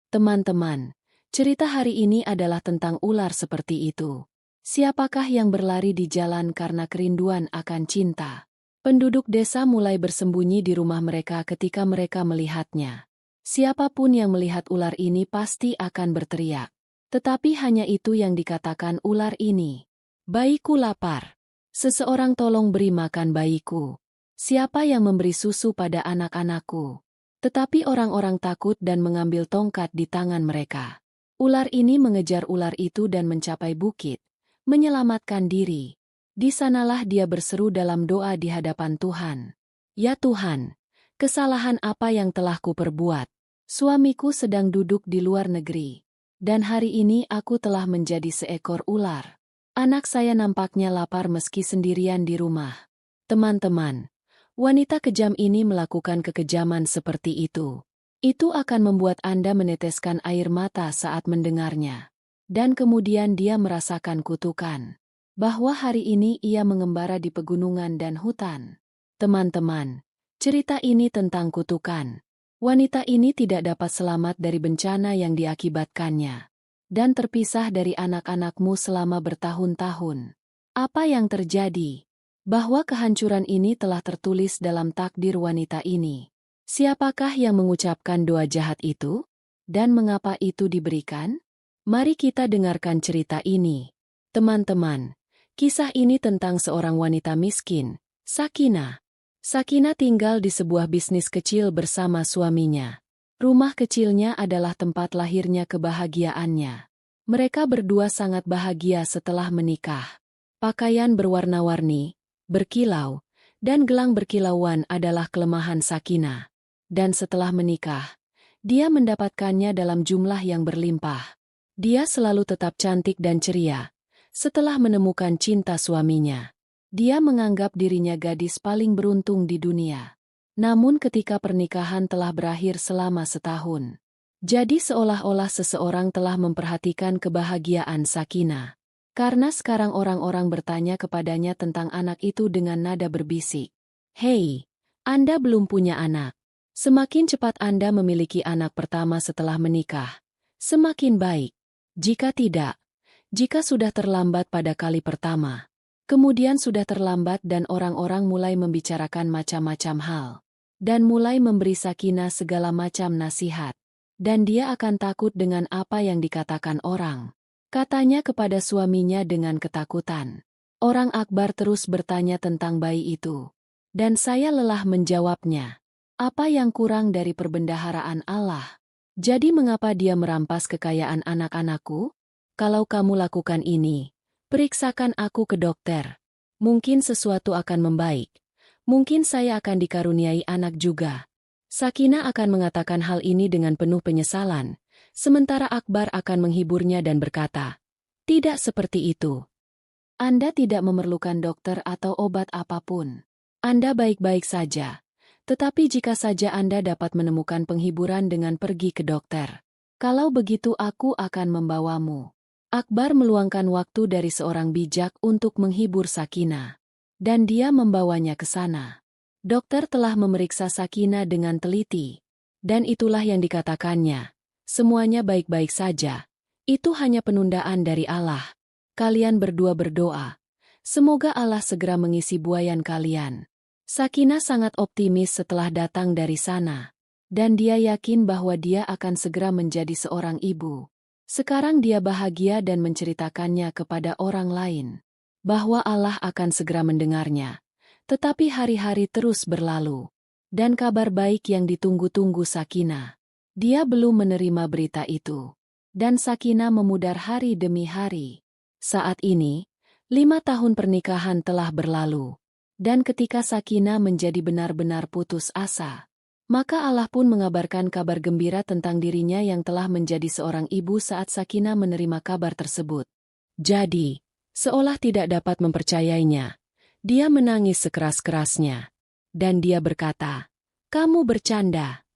Teman-teman, cerita hari ini adalah tentang ular seperti itu. Siapakah yang berlari di jalan karena kerinduan akan cinta? Penduduk desa mulai bersembunyi di rumah mereka ketika mereka melihatnya. Siapapun yang melihat ular ini pasti akan berteriak. Tetapi hanya itu yang dikatakan ular ini. Bayiku lapar. Seseorang tolong beri makan bayiku. Siapa yang memberi susu pada anak-anakku? Tetapi orang-orang takut dan mengambil tongkat di tangan mereka. Ular ini mengejar ular itu dan mencapai bukit, menyelamatkan diri. Di sanalah dia berseru dalam doa di hadapan Tuhan. Ya Tuhan, kesalahan apa yang telah kuperbuat? Suamiku sedang duduk di luar negeri. Dan hari ini aku telah menjadi seekor ular. Anak saya nampaknya lapar meski sendirian di rumah. Teman-teman, wanita kejam ini melakukan kekejaman seperti itu. Itu akan membuat Anda meneteskan air mata saat mendengarnya. Dan kemudian dia merasakan kutukan. Bahwa hari ini ia mengembara di pegunungan dan hutan. Teman-teman, cerita ini tentang kutukan. Wanita ini tidak dapat selamat dari bencana yang diakibatkannya. Dan terpisah dari anak-anakmu selama bertahun-tahun. Apa yang terjadi? Bahwa kehancuran ini telah tertulis dalam takdir wanita ini. Siapakah yang mengucapkan doa jahat itu? Dan mengapa itu diberikan? Mari kita dengarkan cerita ini. Teman-teman, kisah ini tentang seorang wanita miskin, Sakinah. Sakinah tinggal di sebuah bisnis kecil bersama suaminya. Rumah kecilnya adalah tempat lahirnya kebahagiaannya. Mereka berdua sangat bahagia setelah menikah. Pakaian berwarna-warni, berkilau, dan gelang berkilauan adalah kelemahan Sakinah. Dan setelah menikah, dia mendapatkannya dalam jumlah yang berlimpah. Dia selalu tetap cantik dan ceria. Setelah menemukan cinta suaminya, dia menganggap dirinya gadis paling beruntung di dunia. Namun ketika pernikahan telah berakhir selama setahun, jadi seolah-olah seseorang telah memperhatikan kebahagiaan Sakinah. Karena sekarang orang-orang bertanya kepadanya tentang anak itu dengan nada berbisik. Hei, Anda belum punya anak. Semakin cepat Anda memiliki anak pertama setelah menikah, semakin baik. Jika tidak, jika sudah terlambat pada kali pertama, kemudian sudah terlambat dan orang-orang mulai membicarakan macam-macam hal. Dan mulai memberi Sakinah segala macam nasihat. Dan dia akan takut dengan apa yang dikatakan orang. Katanya kepada suaminya dengan ketakutan. Orang Akbar terus bertanya tentang bayi itu. Dan saya lelah menjawabnya. Apa yang kurang dari perbendaharaan Allah? Jadi mengapa dia merampas kekayaan anak-anakku? Kalau kamu lakukan ini, periksakan aku ke dokter. Mungkin sesuatu akan membaik. Mungkin saya akan dikaruniai anak juga. Sakinah akan mengatakan hal ini dengan penuh penyesalan, sementara Akbar akan menghiburnya dan berkata, "Tidak seperti itu. Anda tidak memerlukan dokter atau obat apapun. Anda baik-baik saja. Tetapi jika saja Anda dapat menemukan penghiburan dengan pergi ke dokter. Kalau begitu aku akan membawamu." Akbar meluangkan waktu dari seorang bijak untuk menghibur Sakinah. Dan dia membawanya ke sana. Dokter telah memeriksa Sakinah dengan teliti. Dan itulah yang dikatakannya. Semuanya baik-baik saja. Itu hanya penundaan dari Allah. Kalian berdua berdoa. Semoga Allah segera mengisi buayan kalian. Sakinah sangat optimis setelah datang dari sana. Dan dia yakin bahwa dia akan segera menjadi seorang ibu. Sekarang dia bahagia dan menceritakannya kepada orang lain. Bahwa Allah akan segera mendengarnya. Tetapi hari-hari terus berlalu. Dan kabar baik yang ditunggu-tunggu Sakinah. Dia belum menerima berita itu. Dan Sakinah memudar hari demi hari. Saat ini, 5 tahun pernikahan telah berlalu. Dan ketika Sakinah menjadi benar-benar putus asa, maka Allah pun mengabarkan kabar gembira tentang dirinya yang telah menjadi seorang ibu saat Sakinah menerima kabar tersebut. Jadi, seolah tidak dapat mempercayainya, dia menangis sekeras-kerasnya. Dan dia berkata, "Kamu bercanda."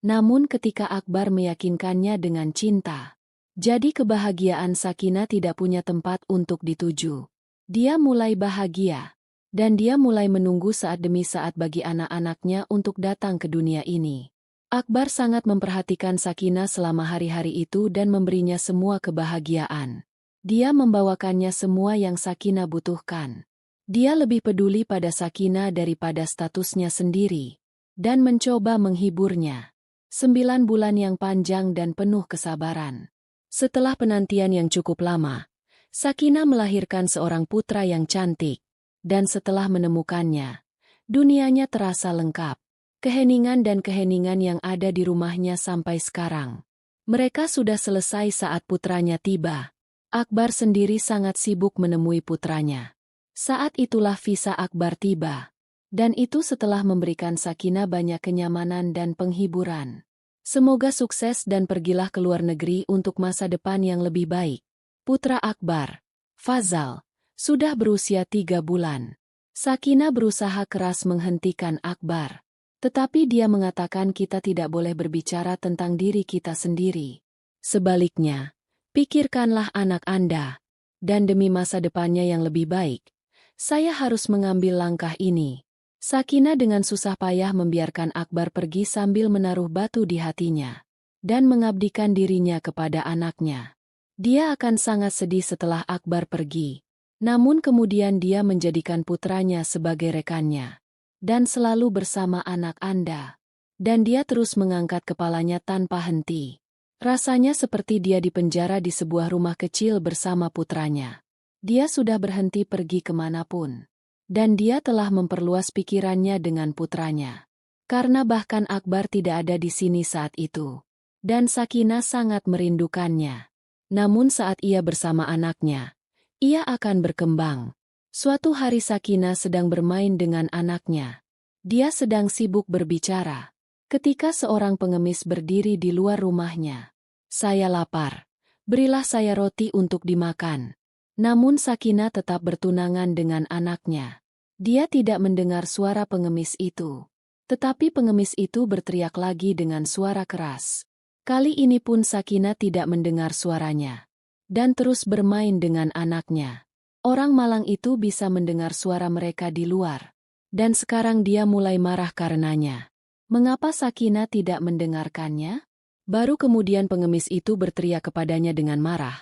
Namun ketika Akbar meyakinkannya dengan cinta, jadi kebahagiaan Sakinah tidak punya tempat untuk dituju. Dia mulai bahagia. Dan dia mulai menunggu saat demi saat bagi anak-anaknya untuk datang ke dunia ini. Akbar sangat memperhatikan Sakinah selama hari-hari itu dan memberinya semua kebahagiaan. Dia membawakannya semua yang Sakinah butuhkan. Dia lebih peduli pada Sakinah daripada statusnya sendiri, dan mencoba menghiburnya. 9 bulan yang panjang dan penuh kesabaran. Setelah penantian yang cukup lama, Sakinah melahirkan seorang putra yang cantik, dan setelah menemukannya, dunianya terasa lengkap. Keheningan dan keheningan yang ada di rumahnya sampai sekarang. Mereka sudah selesai saat putranya tiba. Akbar sendiri sangat sibuk menemui putranya. Saat itulah visa Akbar tiba. Dan itu setelah memberikan Sakinah banyak kenyamanan dan penghiburan. Semoga sukses dan pergilah ke luar negeri untuk masa depan yang lebih baik. Putra Akbar, Fazal, sudah berusia 3 bulan. Sakinah berusaha keras menghentikan Akbar. Tetapi dia mengatakan kita tidak boleh berbicara tentang diri kita sendiri. Sebaliknya, pikirkanlah anak Anda. Dan demi masa depannya yang lebih baik, saya harus mengambil langkah ini. Sakinah dengan susah payah membiarkan Akbar pergi sambil menaruh batu di hatinya. Dan mengabdikan dirinya kepada anaknya. Dia akan sangat sedih setelah Akbar pergi. Namun kemudian dia menjadikan putranya sebagai rekannya. Dan selalu bersama anak Anda. Dan dia terus mengangkat kepalanya tanpa henti. Rasanya seperti dia dipenjara di sebuah rumah kecil bersama putranya. Dia sudah berhenti pergi kemanapun. Dan dia telah memperluas pikirannya dengan putranya. Karena bahkan Akbar tidak ada di sini saat itu. Dan Sakinah sangat merindukannya. Namun saat ia bersama anaknya, ia akan berkembang. Suatu hari Sakinah sedang bermain dengan anaknya. Dia sedang sibuk berbicara. Ketika seorang pengemis berdiri di luar rumahnya. Saya lapar. Berilah saya roti untuk dimakan. Namun Sakinah tetap bertunangan dengan anaknya. Dia tidak mendengar suara pengemis itu. Tetapi pengemis itu berteriak lagi dengan suara keras. Kali ini pun Sakinah tidak mendengar suaranya. Dan terus bermain dengan anaknya. Orang malang itu bisa mendengar suara mereka di luar. Dan sekarang dia mulai marah karenanya. Mengapa Sakinah tidak mendengarkannya? Baru kemudian pengemis itu berteriak kepadanya dengan marah.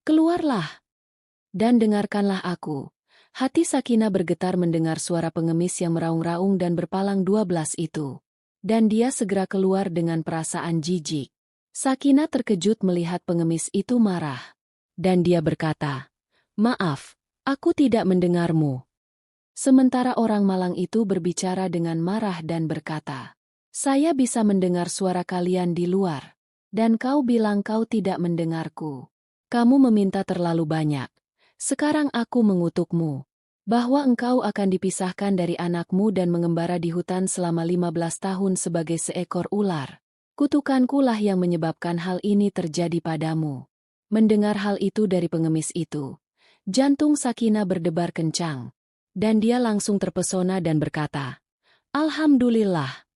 Keluarlah! Dan dengarkanlah aku. Hati Sakinah bergetar mendengar suara pengemis yang meraung-raung dan berpalang 12 itu. Dan dia segera keluar dengan perasaan jijik. Sakinah terkejut melihat pengemis itu marah. Dan dia berkata, "Maaf, aku tidak mendengarmu." Sementara orang malang itu berbicara dengan marah dan berkata, "Saya bisa mendengar suara kalian di luar. Dan kau bilang kau tidak mendengarku. Kamu meminta terlalu banyak. Sekarang aku mengutukmu. Bahwa engkau akan dipisahkan dari anakmu dan mengembara di hutan selama 15 tahun sebagai seekor ular. Kutukanku lah yang menyebabkan hal ini terjadi padamu." Mendengar hal itu dari pengemis itu, jantung Sakinah berdebar kencang. Dan dia langsung terpesona dan berkata, "Alhamdulillah.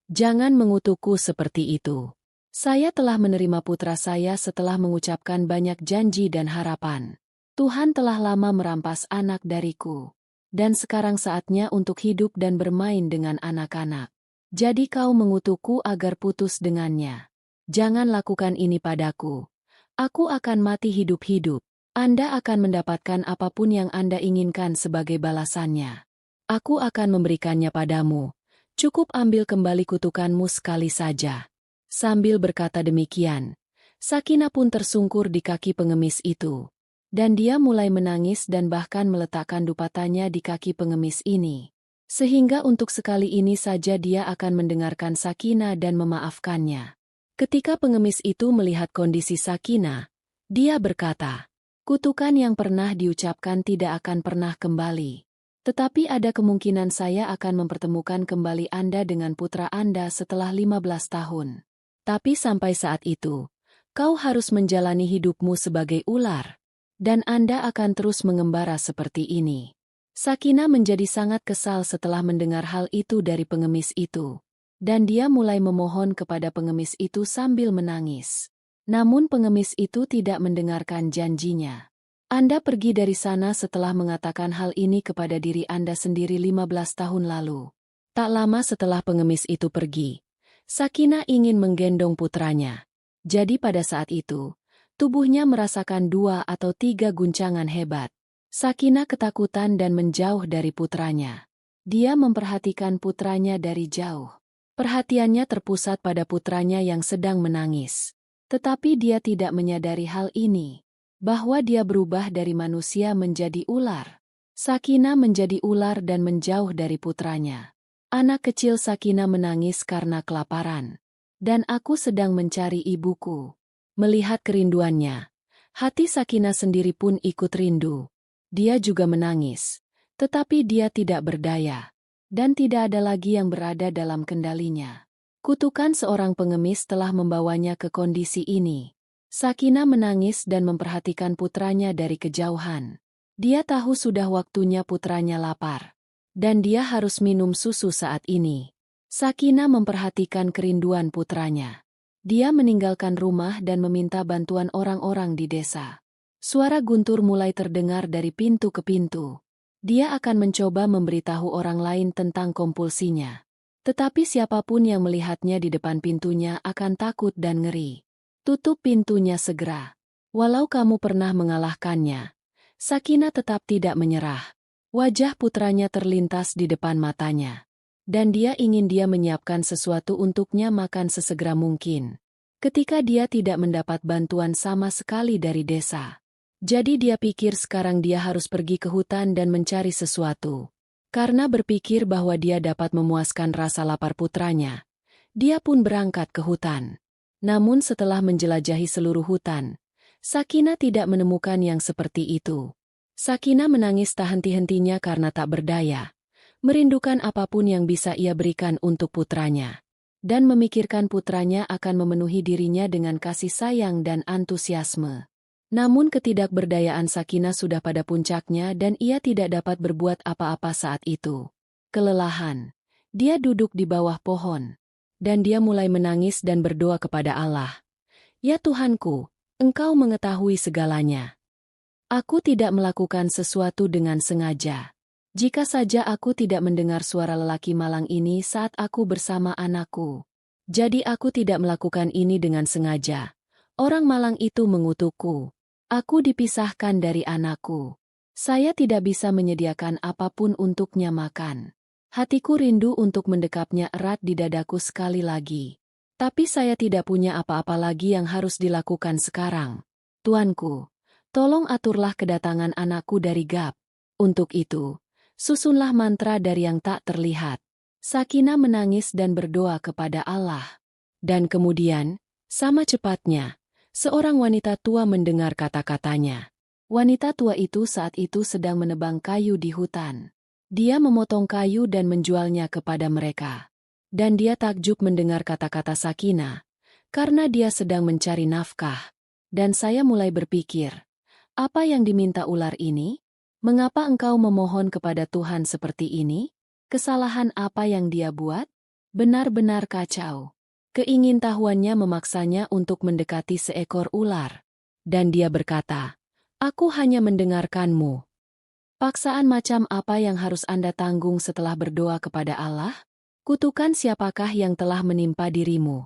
Jangan mengutukku seperti itu. Saya telah menerima putra saya setelah mengucapkan banyak janji dan harapan. Tuhan telah lama merampas anak dariku. Dan sekarang saatnya untuk hidup dan bermain dengan anak-anak. Jadi kau mengutukku agar putus dengannya. Jangan lakukan ini padaku. Aku akan mati hidup-hidup. Anda akan mendapatkan apapun yang Anda inginkan sebagai balasannya. Aku akan memberikannya padamu. Cukup ambil kembali kutukanmu sekali saja." Sambil berkata demikian, Sakinah pun tersungkur di kaki pengemis itu. Dan dia mulai menangis dan bahkan meletakkan dupatannya di kaki pengemis ini. Sehingga untuk sekali ini saja dia akan mendengarkan Sakinah dan memaafkannya. Ketika pengemis itu melihat kondisi Sakinah, dia berkata, "Kutukan yang pernah diucapkan tidak akan pernah kembali. Tetapi ada kemungkinan saya akan mempertemukan kembali Anda dengan putra Anda setelah 15 tahun. Tapi sampai saat itu, kau harus menjalani hidupmu sebagai ular. Dan Anda akan terus mengembara seperti ini." Sakinah menjadi sangat kesal setelah mendengar hal itu dari pengemis itu. Dan dia mulai memohon kepada pengemis itu sambil menangis. Namun pengemis itu tidak mendengarkan janjinya. Anda pergi dari sana setelah mengatakan hal ini kepada diri Anda sendiri 15 tahun lalu. Tak lama setelah pengemis itu pergi, Sakinah ingin menggendong putranya. Jadi pada saat itu, tubuhnya merasakan 2 atau 3 guncangan hebat. Sakinah ketakutan dan menjauh dari putranya. Dia memperhatikan putranya dari jauh. Perhatiannya terpusat pada putranya yang sedang menangis. Tetapi dia tidak menyadari hal ini, bahwa dia berubah dari manusia menjadi ular. Sakinah menjadi ular dan menjauh dari putranya. Anak kecil Sakinah menangis karena kelaparan. Dan aku sedang mencari ibuku. Melihat kerinduannya, hati Sakinah sendiri pun ikut rindu. Dia juga menangis, tetapi dia tidak berdaya. Dan tidak ada lagi yang berada dalam kendalinya. Kutukan seorang pengemis telah membawanya ke kondisi ini. Sakinah menangis dan memperhatikan putranya dari kejauhan. Dia tahu sudah waktunya putranya lapar. Dan dia harus minum susu saat ini. Sakinah memperhatikan kerinduan putranya. Dia meninggalkan rumah dan meminta bantuan orang-orang di desa. Suara guntur mulai terdengar dari pintu ke pintu. Dia akan mencoba memberitahu orang lain tentang kompulsinya. Tetapi siapapun yang melihatnya di depan pintunya akan takut dan ngeri. Tutup pintunya segera. Walau kamu pernah mengalahkannya, Sakinah tetap tidak menyerah. Wajah putranya terlintas di depan matanya. Dan dia ingin dia menyiapkan sesuatu untuknya makan sesegera mungkin. Ketika dia tidak mendapat bantuan sama sekali dari desa. Jadi dia pikir sekarang dia harus pergi ke hutan dan mencari sesuatu. Karena berpikir bahwa dia dapat memuaskan rasa lapar putranya, dia pun berangkat ke hutan. Namun setelah menjelajahi seluruh hutan, Sakinah tidak menemukan yang seperti itu. Sakinah menangis tak henti-hentinya karena tak berdaya, merindukan apapun yang bisa ia berikan untuk putranya, dan memikirkan putranya akan memenuhi dirinya dengan kasih sayang dan antusiasme. Namun ketidakberdayaan Sakinah sudah pada puncaknya dan ia tidak dapat berbuat apa-apa saat itu. Kelelahan. Dia duduk di bawah pohon. Dan dia mulai menangis dan berdoa kepada Allah. Ya Tuhanku, Engkau mengetahui segalanya. Aku tidak melakukan sesuatu dengan sengaja. Jika saja aku tidak mendengar suara lelaki malang ini saat aku bersama anakku. Jadi aku tidak melakukan ini dengan sengaja. Orang malang itu mengutukku. Aku dipisahkan dari anakku. Saya tidak bisa menyediakan apapun untuknya makan. Hatiku rindu untuk mendekapnya erat di dadaku sekali lagi. Tapi saya tidak punya apa-apa lagi yang harus dilakukan sekarang. Tuanku, tolong aturlah kedatangan anakku dari Gap. Untuk itu, susunlah mantra dari yang tak terlihat. Sakinah menangis dan berdoa kepada Allah. Dan kemudian, sama cepatnya, seorang wanita tua mendengar kata-katanya. Wanita tua itu saat itu sedang menebang kayu di hutan. Dia memotong kayu dan menjualnya kepada mereka. Dan dia takjub mendengar kata-kata Sakinah, karena dia sedang mencari nafkah. Dan saya mulai berpikir, apa yang diminta ular ini? Mengapa engkau memohon kepada Tuhan seperti ini? Kesalahan apa yang dia buat? Benar-benar kacau. Keingintahuannya memaksanya untuk mendekati seekor ular. Dan dia berkata, aku hanya mendengarkanmu. Paksaan macam apa yang harus Anda tanggung setelah berdoa kepada Allah? Kutukan siapakah yang telah menimpa dirimu?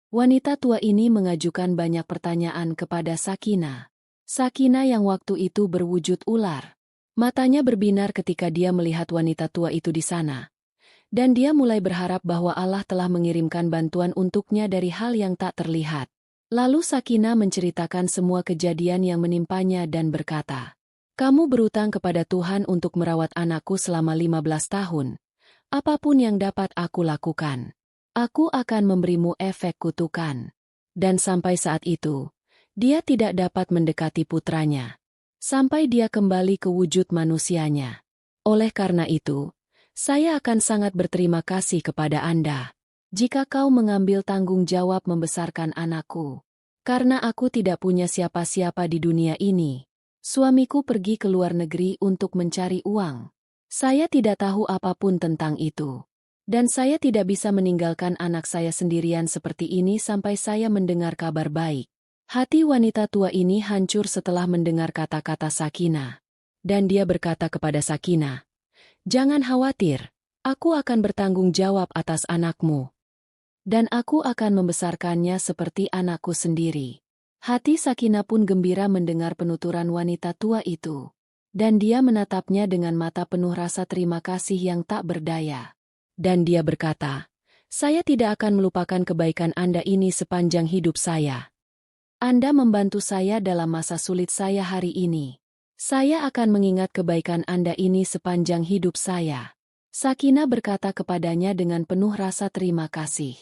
Wanita tua ini mengajukan banyak pertanyaan kepada Sakinah. Sakinah yang waktu itu berwujud ular. Matanya berbinar ketika dia melihat wanita tua itu di sana. Dan dia mulai berharap bahwa Allah telah mengirimkan bantuan untuknya dari hal yang tak terlihat. Lalu Sakinah menceritakan semua kejadian yang menimpanya dan berkata, kamu berutang kepada Tuhan untuk merawat anakku selama 15 tahun. Apapun yang dapat aku lakukan, aku akan memberimu efek kutukan. Dan sampai saat itu, dia tidak dapat mendekati putranya. Sampai dia kembali ke wujud manusianya. Oleh karena itu, saya akan sangat berterima kasih kepada Anda. Jika kau mengambil tanggung jawab membesarkan anakku. Karena aku tidak punya siapa-siapa di dunia ini. Suamiku pergi ke luar negeri untuk mencari uang. Saya tidak tahu apapun tentang itu. Dan saya tidak bisa meninggalkan anak saya sendirian seperti ini sampai saya mendengar kabar baik. Hati wanita tua ini hancur setelah mendengar kata-kata Sakinah. Dan dia berkata kepada Sakinah, jangan khawatir, aku akan bertanggung jawab atas anakmu. dan aku akan membesarkannya seperti anakku sendiri. Hati Sakinah pun gembira mendengar penuturan wanita tua itu. Dan dia menatapnya dengan mata penuh rasa terima kasih yang tak berdaya. Dan dia berkata, "Saya tidak akan melupakan kebaikan Anda ini sepanjang hidup saya. Anda membantu saya dalam masa sulit saya hari ini. Saya akan mengingat kebaikan Anda ini sepanjang hidup saya." Sakinah berkata kepadanya dengan penuh rasa terima kasih.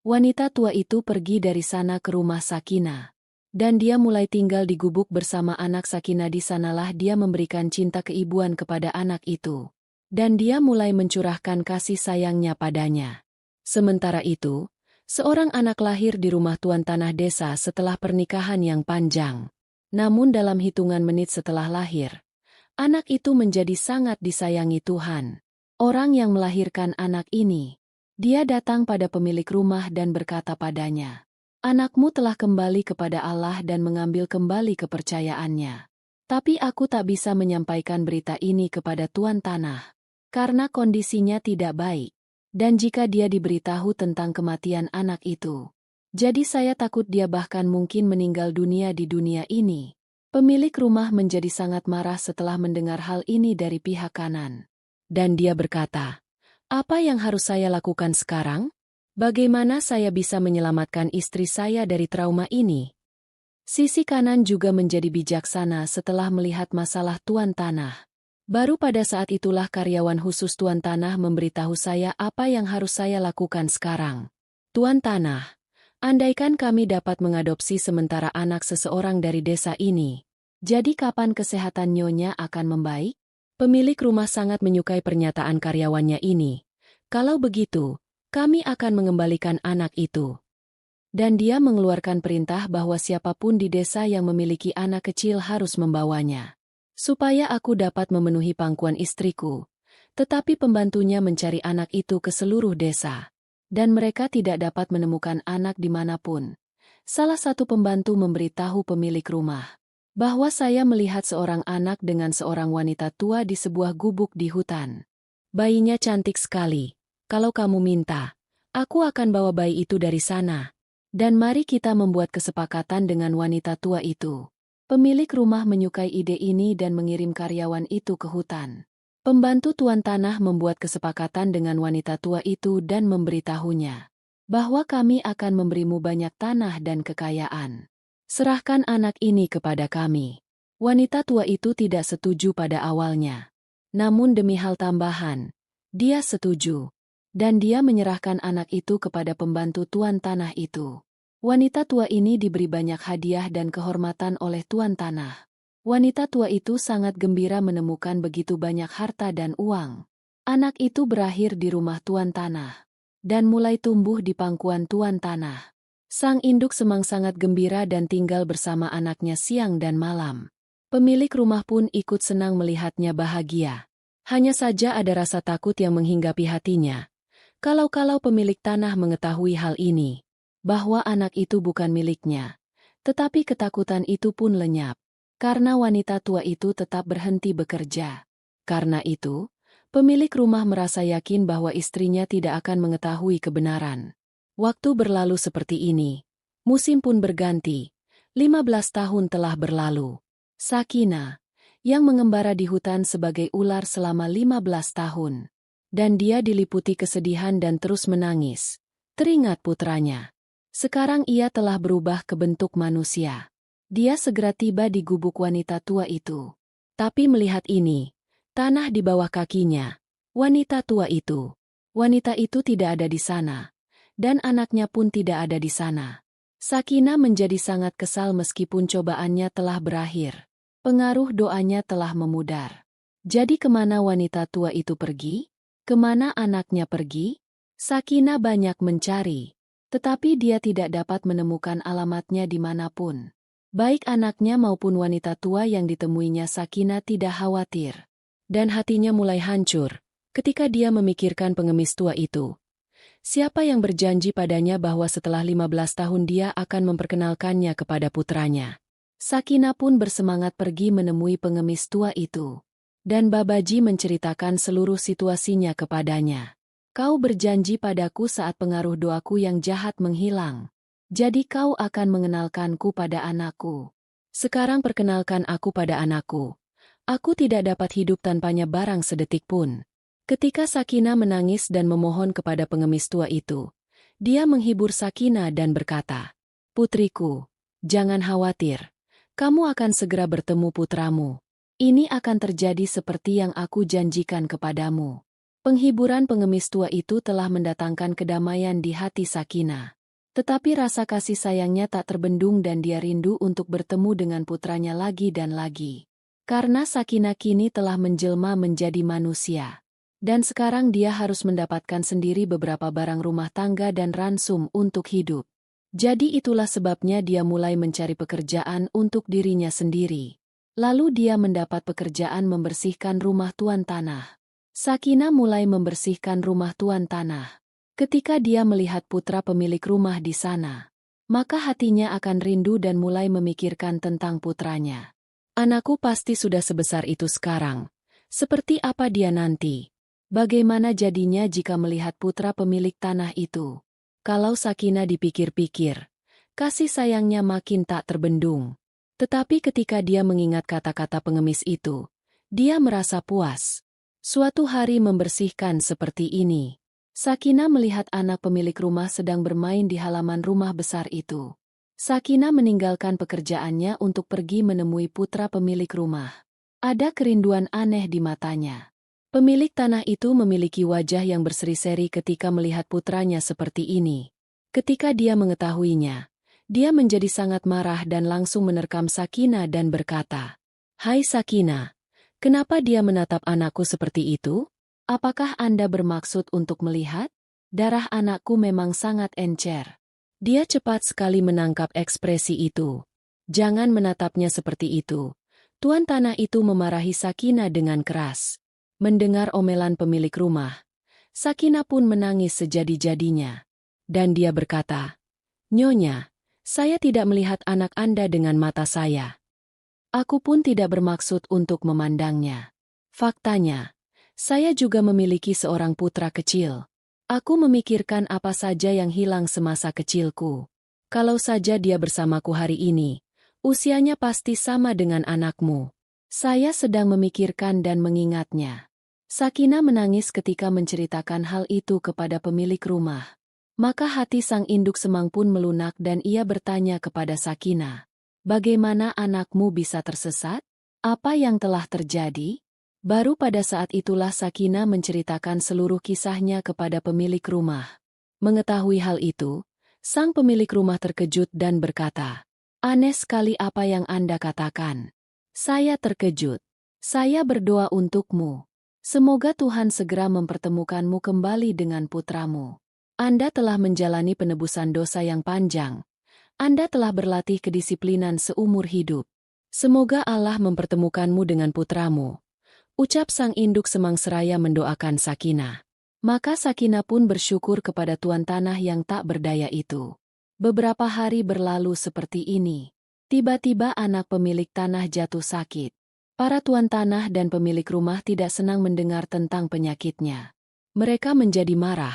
Wanita tua itu pergi dari sana ke rumah Sakinah. Dan dia mulai tinggal di gubuk bersama anak Sakinah. Di sanalah dia memberikan cinta keibuan kepada anak itu. Dan dia mulai mencurahkan kasih sayangnya padanya. Sementara itu, seorang anak lahir di rumah tuan tanah desa setelah pernikahan yang panjang. Namun dalam hitungan menit setelah lahir, anak itu menjadi sangat disayangi Tuhan. Orang yang melahirkan anak ini, dia datang pada pemilik rumah dan berkata padanya, "Anakmu telah kembali kepada Allah dan mengambil kembali kepercayaannya. Tapi aku tak bisa menyampaikan berita ini kepada tuan tanah, karena kondisinya tidak baik. Dan jika dia diberitahu tentang kematian anak itu, jadi saya takut dia bahkan mungkin meninggal dunia di dunia ini." Pemilik rumah menjadi sangat marah setelah mendengar hal ini dari pihak kanan. Dan dia berkata, "Apa yang harus saya lakukan sekarang? Bagaimana saya bisa menyelamatkan istri saya dari trauma ini?" Sisi kanan juga menjadi bijaksana setelah melihat masalah tuan tanah. Baru pada saat itulah karyawan khusus tuan tanah memberitahu saya apa yang harus saya lakukan sekarang. "Tuan tanah, andaikan kami dapat mengadopsi sementara anak seseorang dari desa ini, jadi kapan kesehatan nyonya akan membaik?" Pemilik rumah sangat menyukai pernyataan karyawannya ini. "Kalau begitu, kami akan mengembalikan anak itu." Dan dia mengeluarkan perintah bahwa siapapun di desa yang memiliki anak kecil harus membawanya. Supaya aku dapat memenuhi pangkuan istriku. Tetapi pembantunya mencari anak itu ke seluruh desa. Dan mereka tidak dapat menemukan anak dimanapun. Salah satu pembantu memberitahu pemilik rumah bahwa saya melihat seorang anak dengan seorang wanita tua di sebuah gubuk di hutan. Bayinya cantik sekali. Kalau kamu minta, aku akan bawa bayi itu dari sana. Dan mari kita membuat kesepakatan dengan wanita tua itu. Pemilik rumah menyukai ide ini dan mengirim karyawan itu ke hutan. Pembantu tuan tanah membuat kesepakatan dengan wanita tua itu dan memberitahunya bahwa kami akan memberimu banyak tanah dan kekayaan. Serahkan anak ini kepada kami. Wanita tua itu tidak setuju pada awalnya. Namun demi hal tambahan, dia setuju. Dan dia menyerahkan anak itu kepada pembantu tuan tanah itu. Wanita tua ini diberi banyak hadiah dan kehormatan oleh tuan tanah. Wanita tua itu sangat gembira menemukan begitu banyak harta dan uang. Anak itu berakhir di rumah tuan tanah. Dan mulai tumbuh di pangkuan tuan tanah. Sang induk semang sangat gembira dan tinggal bersama anaknya siang dan malam. Pemilik rumah pun ikut senang melihatnya bahagia. Hanya saja ada rasa takut yang menghinggapi hatinya. Kalau-kalau pemilik tanah mengetahui hal ini, bahwa anak itu bukan miliknya. Tetapi ketakutan itu pun lenyap, karena wanita tua itu tetap berhenti bekerja. Karena itu, pemilik rumah merasa yakin bahwa istrinya tidak akan mengetahui kebenaran. Waktu berlalu seperti ini. Musim pun berganti. 15 tahun telah berlalu. Sakinah, yang mengembara di hutan sebagai ular selama 15 tahun. Dan dia diliputi kesedihan dan terus menangis. Teringat putranya. Sekarang ia telah berubah ke bentuk manusia. Dia segera tiba di gubuk wanita tua itu. Tapi melihat ini, tanah di bawah kakinya, wanita wanita itu tidak ada di sana. Dan anaknya pun tidak ada di sana. Sakinah menjadi sangat kesal meskipun cobaannya telah berakhir. Pengaruh doanya telah memudar. Jadi kemana wanita tua itu pergi? Kemana anaknya pergi? Sakinah banyak mencari. Tetapi dia tidak dapat menemukan alamatnya dimanapun. Baik anaknya maupun wanita tua yang ditemuinya Sakinah tidak khawatir. Dan hatinya mulai hancur ketika dia memikirkan pengemis tua itu. Siapa yang berjanji padanya bahwa setelah 15 tahun dia akan memperkenalkannya kepada putranya. Sakinah pun bersemangat pergi menemui pengemis tua itu. Dan Babaji menceritakan seluruh situasinya kepadanya. Kau berjanji padaku saat pengaruh doaku yang jahat menghilang. Jadi kau akan mengenalkanku pada anakku. Sekarang perkenalkan aku pada anakku. Aku tidak dapat hidup tanpanya barang sedetik pun. Ketika Sakinah menangis dan memohon kepada pengemis tua itu, dia menghibur Sakinah dan berkata, "Putriku, jangan khawatir. Kamu akan segera bertemu putramu. Ini akan terjadi seperti yang aku janjikan kepadamu." Penghiburan pengemis tua itu telah mendatangkan kedamaian di hati Sakinah. Tetapi rasa kasih sayangnya tak terbendung dan dia rindu untuk bertemu dengan putranya lagi dan lagi. Karena Sakinah kini telah menjelma menjadi manusia. Dan sekarang dia harus mendapatkan sendiri beberapa barang rumah tangga dan ransum untuk hidup. Jadi itulah sebabnya dia mulai mencari pekerjaan untuk dirinya sendiri. Lalu dia mendapat pekerjaan membersihkan rumah tuan tanah. Sakinah mulai membersihkan rumah tuan tanah. Ketika dia melihat putra pemilik rumah di sana, maka hatinya akan rindu dan mulai memikirkan tentang putranya. Anakku pasti sudah sebesar itu sekarang. Seperti apa dia nanti? Bagaimana jadinya jika melihat putra pemilik tanah itu? Kalau Sakinah dipikir-pikir, kasih sayangnya makin tak terbendung. Tetapi ketika dia mengingat kata-kata pengemis itu, dia merasa puas. Suatu hari membersihkan seperti ini, Sakinah melihat anak pemilik rumah sedang bermain di halaman rumah besar itu. Sakinah meninggalkan pekerjaannya untuk pergi menemui putra pemilik rumah. Ada kerinduan aneh di matanya. Pemilik tanah itu memiliki wajah yang berseri-seri ketika melihat putranya seperti ini. Ketika dia mengetahuinya, dia menjadi sangat marah dan langsung menerkam Sakinah dan berkata, "Hai Sakinah, kenapa dia menatap anakku seperti itu? Apakah Anda bermaksud untuk melihat? Darah anakku memang sangat encer." Dia cepat sekali menangkap ekspresi itu. "Jangan menatapnya seperti itu." Tuan tanah itu memarahi Sakinah dengan keras. Mendengar omelan pemilik rumah, Sakinah pun menangis sejadi-jadinya. Dan dia berkata, "Nyonya, saya tidak melihat anak Anda dengan mata saya. Aku pun tidak bermaksud untuk memandangnya. Faktanya, saya juga memiliki seorang putra kecil. Aku memikirkan apa saja yang hilang semasa kecilku. Kalau saja dia bersamaku hari ini, usianya pasti sama dengan anakmu. Saya sedang memikirkan dan mengingatnya." Sakinah menangis ketika menceritakan hal itu kepada pemilik rumah. Maka hati sang induk semang pun melunak dan ia bertanya kepada Sakinah, "Bagaimana anakmu bisa tersesat? Apa yang telah terjadi?" Baru pada saat itulah Sakinah menceritakan seluruh kisahnya kepada pemilik rumah. Mengetahui hal itu, sang pemilik rumah terkejut dan berkata, "Aneh sekali apa yang Anda katakan. Saya terkejut. Saya berdoa untukmu. Semoga Tuhan segera mempertemukanmu kembali dengan putramu. Anda telah menjalani penebusan dosa yang panjang. Anda telah berlatih kedisiplinan seumur hidup. Semoga Allah mempertemukanmu dengan putramu." Ucap sang induk semang seraya mendoakan Sakinah. Maka Sakinah pun bersyukur kepada tuan tanah yang tak berdaya itu. Beberapa hari berlalu seperti ini. Tiba-tiba anak pemilik tanah jatuh sakit. Para tuan tanah dan pemilik rumah tidak senang mendengar tentang penyakitnya. Mereka menjadi marah.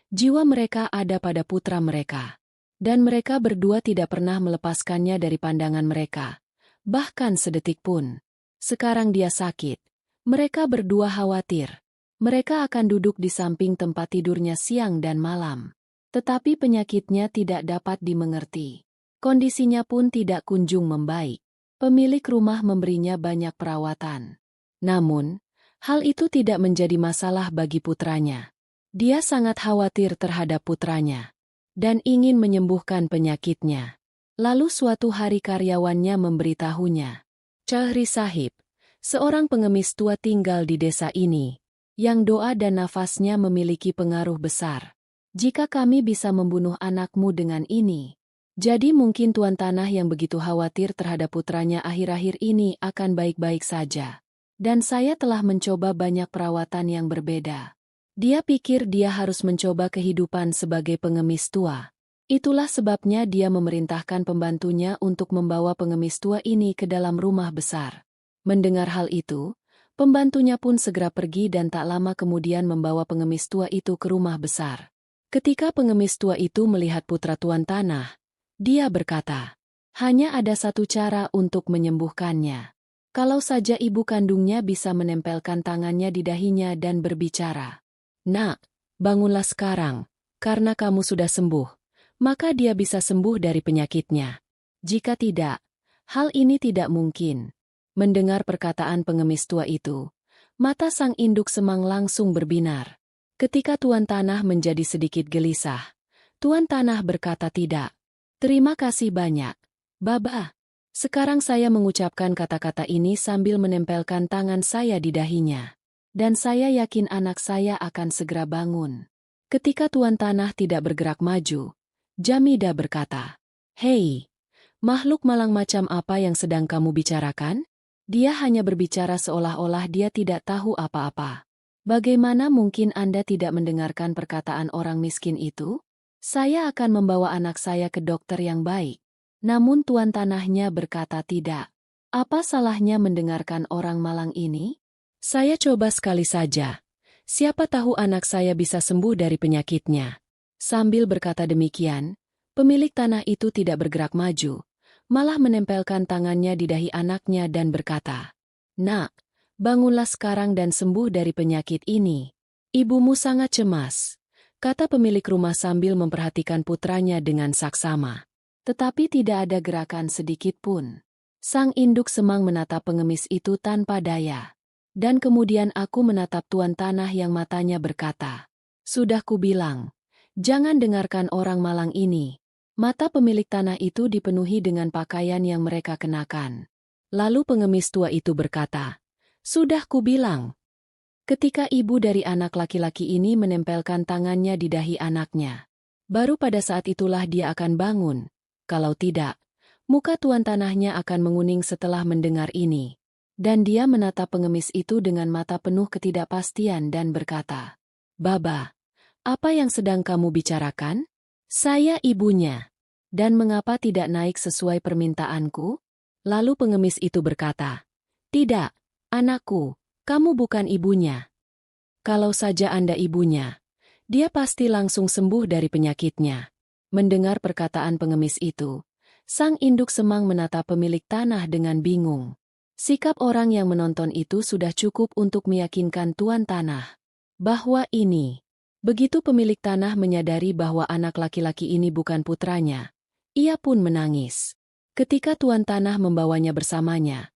Jiwa mereka ada pada putra mereka. Dan mereka berdua tidak pernah melepaskannya dari pandangan mereka. Bahkan sedetik pun. Sekarang dia sakit. Mereka berdua khawatir. Mereka akan duduk di samping tempat tidurnya siang dan malam. Tetapi penyakitnya tidak dapat dimengerti. Kondisinya pun tidak kunjung membaik. Pemilik rumah memberinya banyak perawatan. Namun, hal itu tidak menjadi masalah bagi putranya. Dia sangat khawatir terhadap putranya dan ingin menyembuhkan penyakitnya. Lalu suatu hari karyawannya memberitahunya, "Chahri Sahib, seorang pengemis tua tinggal di desa ini, yang doa dan nafasnya memiliki pengaruh besar. Jika kami bisa membunuh anakmu dengan ini, jadi mungkin tuan tanah yang begitu khawatir terhadap putranya akhir-akhir ini akan baik-baik saja. Dan saya telah mencoba banyak perawatan yang berbeda." Dia pikir dia harus mencoba kehidupan sebagai pengemis tua. Itulah sebabnya dia memerintahkan pembantunya untuk membawa pengemis tua ini ke dalam rumah besar. Mendengar hal itu, Pembantunya pun segera pergi dan tak lama kemudian membawa pengemis tua itu ke rumah besar. Ketika pengemis tua itu melihat putra tuan tanah, dia berkata, hanya ada satu cara untuk menyembuhkannya. Kalau saja ibu kandungnya bisa menempelkan tangannya di dahinya dan berbicara. Nak, bangunlah sekarang, karena kamu sudah sembuh, maka dia bisa sembuh dari penyakitnya. Jika tidak, hal ini tidak mungkin. Mendengar perkataan pengemis tua itu, mata sang induk semang langsung berbinar. Ketika tuan tanah menjadi sedikit gelisah, tuan tanah berkata tidak. Terima kasih banyak, Baba. Sekarang saya mengucapkan kata-kata ini sambil menempelkan tangan saya di dahinya. Dan saya yakin anak saya akan segera bangun. Ketika tuan tanah tidak bergerak maju, Jamida berkata, "Hei, makhluk malang macam apa yang sedang kamu bicarakan?" Dia hanya berbicara seolah-olah dia tidak tahu apa-apa. Bagaimana mungkin Anda tidak mendengarkan perkataan orang miskin itu? Saya akan membawa anak saya ke dokter yang baik. Namun tuan tanahnya berkata tidak. Apa salahnya mendengarkan orang malang ini? Saya coba sekali saja. Siapa tahu anak saya bisa sembuh dari penyakitnya. Sambil berkata demikian, pemilik tanah itu tidak bergerak maju, malah menempelkan tangannya di dahi anaknya dan berkata, "Nak, bangunlah sekarang dan sembuh dari penyakit ini. Ibumu sangat cemas," kata pemilik rumah sambil memperhatikan putranya dengan saksama. Tetapi tidak ada gerakan sedikit pun. Sang induk semang menatap pengemis itu tanpa daya. Dan kemudian aku menatap tuan tanah yang matanya berkata, "Sudah kubilang, jangan dengarkan orang malang ini." Mata pemilik tanah itu dipenuhi dengan pakaian yang mereka kenakan. Lalu pengemis tua itu berkata, "Sudah kubilang." Ketika ibu dari anak laki-laki ini menempelkan tangannya di dahi anaknya, baru pada saat itulah dia akan bangun. Kalau tidak, muka tuan tanahnya akan menguning setelah mendengar ini. Dan dia menatap pengemis itu dengan mata penuh ketidakpastian dan berkata, "Baba, apa yang sedang kamu bicarakan? Saya ibunya. Dan mengapa tidak naik sesuai permintaanku?" Lalu pengemis itu berkata, "Tidak, anakku, kamu bukan ibunya. Kalau saja Anda ibunya, dia pasti langsung sembuh dari penyakitnya." Mendengar perkataan pengemis itu, sang induk semang menatap pemilik tanah dengan bingung. Sikap orang yang menonton itu sudah cukup untuk meyakinkan tuan tanah bahwa ini. Begitu pemilik tanah menyadari bahwa anak laki-laki ini bukan putranya, ia pun menangis. Ketika tuan tanah membawanya bersamanya,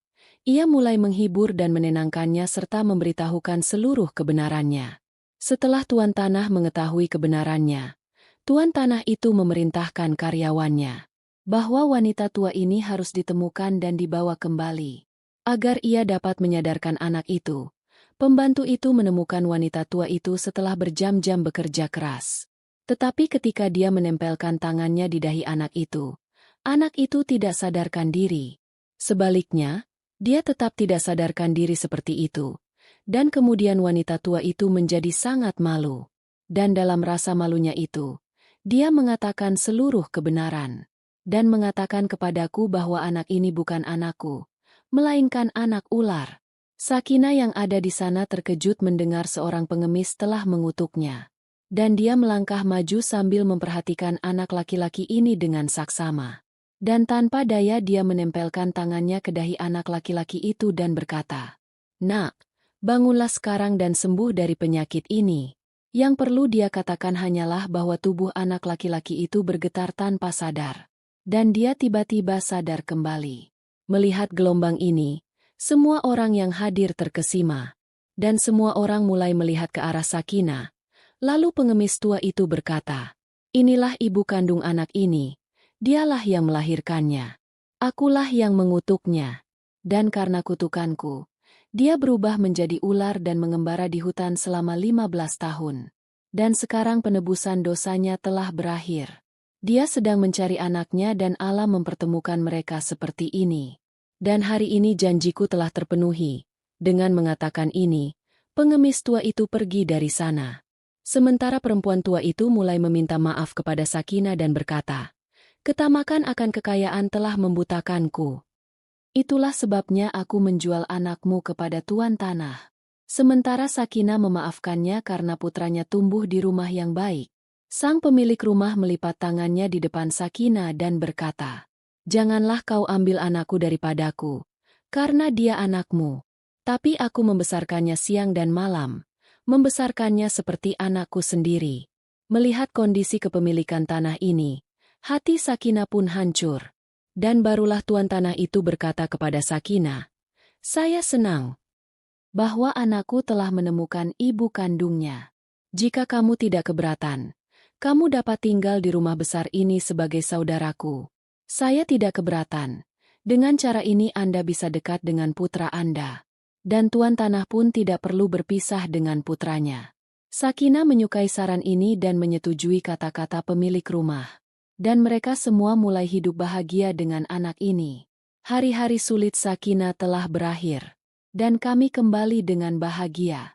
ia mulai menghibur dan menenangkannya serta memberitahukan seluruh kebenarannya. Setelah tuan tanah mengetahui kebenarannya, tuan tanah itu memerintahkan karyawannya bahwa wanita tua ini harus ditemukan dan dibawa kembali, agar ia dapat menyadarkan anak itu. Pembantu itu menemukan wanita tua itu setelah berjam-jam bekerja keras. Tetapi ketika dia menempelkan tangannya di dahi anak itu tidak sadarkan diri. Sebaliknya, dia tetap tidak sadarkan diri seperti itu. Dan kemudian wanita tua itu menjadi sangat malu. Dan dalam rasa malunya itu, dia mengatakan seluruh kebenaran. Dan mengatakan kepadaku bahwa anak ini bukan anakku, melainkan anak ular. Sakina yang ada di sana terkejut mendengar seorang pengemis telah mengutuknya. Dan dia melangkah maju sambil memperhatikan anak laki-laki ini dengan saksama. Dan tanpa daya dia menempelkan tangannya ke dahi anak laki-laki itu dan berkata, "Nak, bangunlah sekarang dan sembuh dari penyakit ini." Yang perlu dia katakan hanyalah bahwa tubuh anak laki-laki itu bergetar tanpa sadar. Dan dia tiba-tiba sadar kembali. Melihat gelombang ini, semua orang yang hadir terkesima, dan semua orang mulai melihat ke arah Sakina. Lalu pengemis tua itu berkata, "Inilah ibu kandung anak ini, dialah yang melahirkannya. Akulah yang mengutuknya. Dan karena kutukanku, dia berubah menjadi ular dan mengembara di hutan selama 15 tahun. Dan sekarang penebusan dosanya telah berakhir. Dia sedang mencari anaknya dan Allah mempertemukan mereka seperti ini. Dan hari ini janjiku telah terpenuhi." Dengan mengatakan ini, pengemis tua itu pergi dari sana. Sementara perempuan tua itu mulai meminta maaf kepada Sakina dan berkata, "Ketamakan akan kekayaan telah membutakanku. Itulah sebabnya aku menjual anakmu kepada tuan tanah. Sementara Sakinah memaafkannya karena putranya tumbuh di rumah yang baik. Sang pemilik rumah melipat tangannya di depan Sakinah dan berkata, "Janganlah kau ambil anakku daripadaku, karena dia anakmu. Tapi aku membesarkannya siang dan malam, membesarkannya seperti anakku sendiri." Melihat kondisi kepemilikan tanah ini, hati Sakinah pun hancur. Dan barulah tuan tanah itu berkata kepada Sakinah, "Saya senang bahwa anakku telah menemukan ibu kandungnya. Jika kamu tidak keberatan, kamu dapat tinggal di rumah besar ini sebagai saudaraku. Saya tidak keberatan. Dengan cara ini Anda bisa dekat dengan putra Anda. Dan tuan tanah pun tidak perlu berpisah dengan putranya." Sakinah menyukai saran ini dan menyetujui kata-kata pemilik rumah. Dan mereka semua mulai hidup bahagia dengan anak ini. Hari-hari sulit Sakinah telah berakhir. Dan kami kembali dengan bahagia.